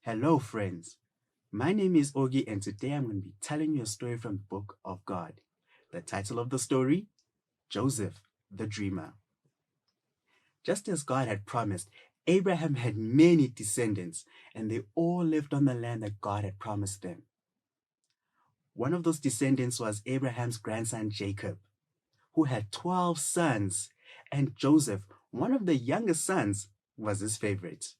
Hello, friends. My name is Ogi, and today I'm going to be telling you a story from the Book of God. The title of the story, Joseph the Dreamer. Just as God had promised, Abraham had many descendants, and they all lived on the land that God had promised them. One of those descendants was Abraham's grandson Jacob, who had 12 sons, and Joseph, one of the youngest sons, was his favorite.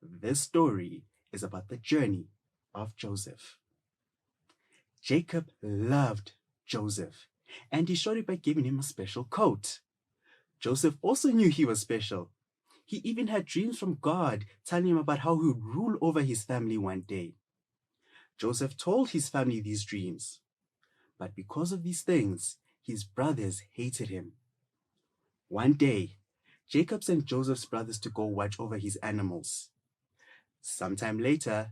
This story is about the journey of Joseph. Jacob loved Joseph, and he showed it by giving him a special coat. Joseph also knew he was special. He even had dreams from God telling him about how he would rule over his family one day. Joseph told his family these dreams, but because of these things, his brothers hated him. One day, Jacob sent Joseph's brothers to go watch over his animals. Sometime later,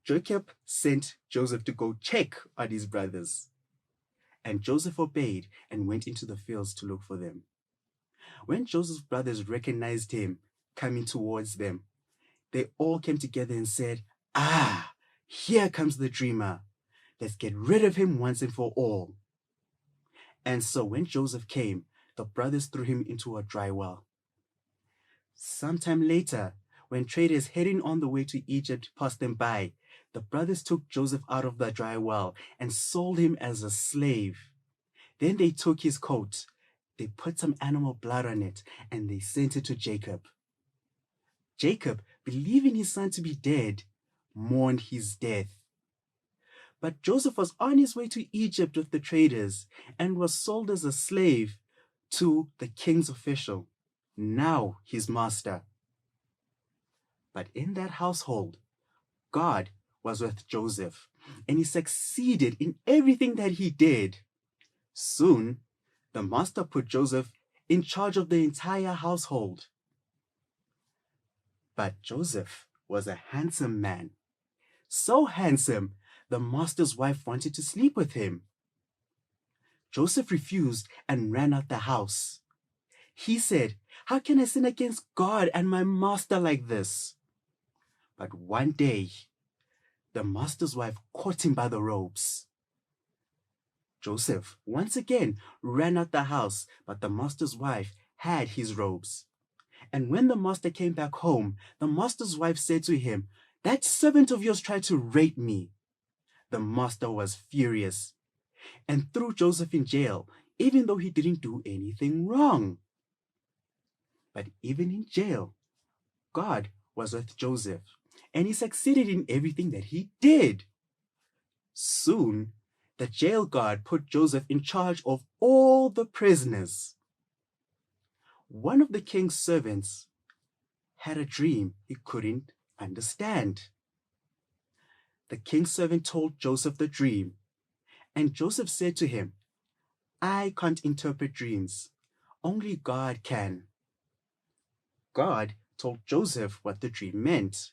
Jacob sent Joseph to go check on his brothers. And Joseph obeyed and went into the fields to look for them. When Joseph's brothers recognized him coming towards them, they all came together and said, "Ah, here comes the dreamer. Let's get rid of him once and for all." And so when Joseph came, the brothers threw him into a dry well. Sometime later, when traders heading on the way to Egypt passed them by, the brothers took Joseph out of the dry well and sold him as a slave. Then they took his coat, they put some animal blood on it, and they sent it to Jacob. Jacob, believing his son to be dead, mourned his death. But Joseph was on his way to Egypt with the traders and was sold as a slave to the king's official, now his master. But in that household, God was with Joseph, and he succeeded in everything that he did. Soon, the master put Joseph in charge of the entire household. But Joseph was a handsome man. So handsome, the master's wife wanted to sleep with him. Joseph refused and ran out the house. He said, "How can I sin against God and my master like this?" But one day, the master's wife caught him by the robes. Joseph once again ran out the house, but the master's wife had his robes. And when the master came back home, the master's wife said to him, "That servant of yours tried to rape me." The master was furious and threw Joseph in jail, even though he didn't do anything wrong. But even in jail, God was with Joseph, and he succeeded in everything that he did. Soon, the jail guard put Joseph in charge of all the prisoners. One of the king's servants had a dream he couldn't understand. The king's servant told Joseph the dream, and Joseph said to him, "I can't interpret dreams. Only God can." God told Joseph what the dream meant.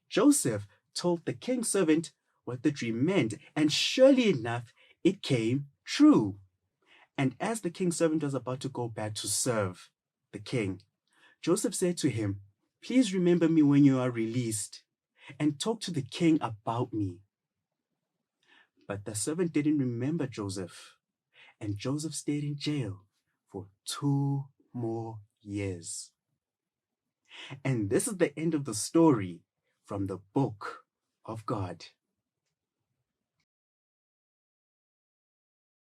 Joseph told the king's servant what the dream meant, and surely enough, it came true. And as the king's servant was about to go back to serve the king, Joseph said to him, "Please remember me when you are released and talk to the king about me." But the servant didn't remember Joseph, and Joseph stayed in jail for 2 more years. And this is the end of the story from the Book of God.